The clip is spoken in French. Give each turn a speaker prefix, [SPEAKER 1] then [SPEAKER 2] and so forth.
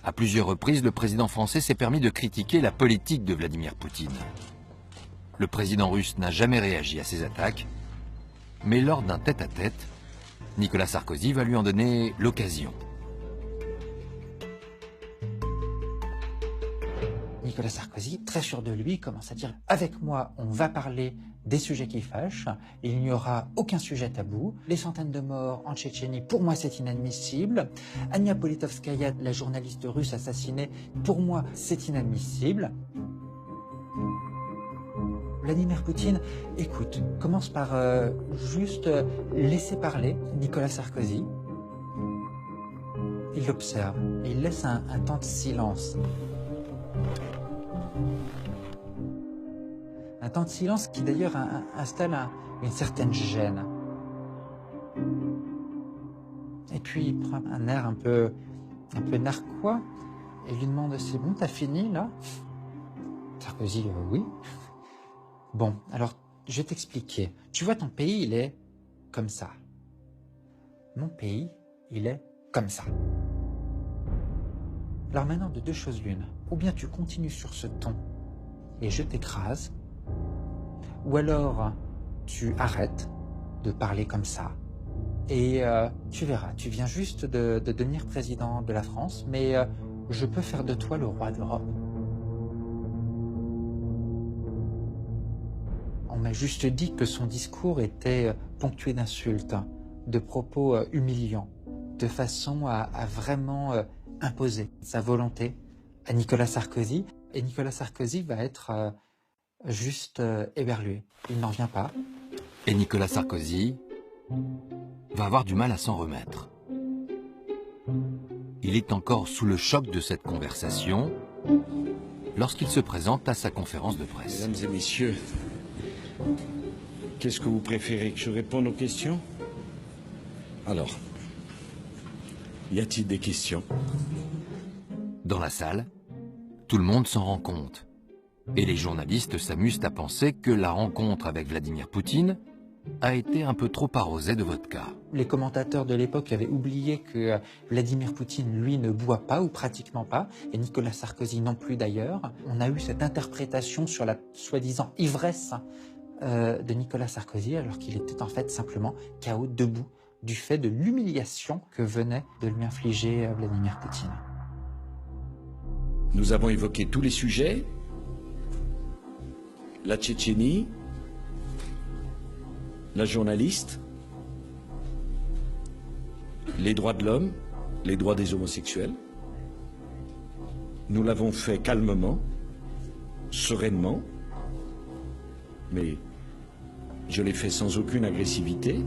[SPEAKER 1] À plusieurs reprises, le président français s'est permis de critiquer la politique de Vladimir Poutine. Le président russe n'a jamais réagi à ces attaques, mais lors d'un tête-à-tête, Nicolas Sarkozy va lui en donner l'occasion.
[SPEAKER 2] Nicolas Sarkozy, très sûr de lui, commence à dire « Avec moi, on va parler des sujets qui fâchent, il n'y aura aucun sujet tabou. Les centaines de morts en Tchétchénie, pour moi, c'est inadmissible. Ania Politkovskaya, la journaliste russe assassinée, pour moi, c'est inadmissible. » Vladimir Poutine, écoute, commence par juste laisser parler Nicolas Sarkozy. Il l'observe et il laisse un temps de silence. Un temps de silence qui d'ailleurs installe une certaine gêne. Et puis il prend un air un peu narquois et lui demande « C'est bon, t'as fini là ?» Sarkozy « Oui. » Bon, alors je vais t'expliquer. Tu vois, ton pays, il est comme ça. Mon pays, il est comme ça. Alors maintenant, de deux choses l'une. Ou bien tu continues sur ce ton et je t'écrase, ou alors tu arrêtes de parler comme ça et tu verras, tu viens juste de devenir président de la France, mais je peux faire de toi le roi de l'Europe. On m'a juste dit que son discours était ponctué d'insultes, de propos humiliants, de façon à vraiment imposer sa volonté à Nicolas Sarkozy. Et Nicolas Sarkozy va être juste éberlué. Il n'en vient pas.
[SPEAKER 1] Et Nicolas Sarkozy va avoir du mal à s'en remettre. Il est encore sous le choc de cette conversation lorsqu'il se présente à sa conférence de presse.
[SPEAKER 3] Mesdames et messieurs, qu'est-ce que vous préférez, que je réponde aux questions? Alors, y a-t-il des questions?
[SPEAKER 1] Dans la salle, tout le monde s'en rend compte. Et les journalistes s'amusent à penser que la rencontre avec Vladimir Poutine a été un peu trop arrosée de vodka.
[SPEAKER 2] Les commentateurs de l'époque avaient oublié que Vladimir Poutine, lui, ne boit pas ou pratiquement pas, et Nicolas Sarkozy non plus d'ailleurs. On a eu cette interprétation sur la soi-disant ivresse de Nicolas Sarkozy, alors qu'il était en fait simplement KO debout du fait de l'humiliation que venait de lui infliger Vladimir Poutine.
[SPEAKER 3] Nous avons évoqué tous les sujets, la Tchétchénie, la journaliste, les droits de l'homme, les droits des homosexuels. Nous l'avons fait calmement, sereinement, mais je l'ai fait sans aucune agressivité.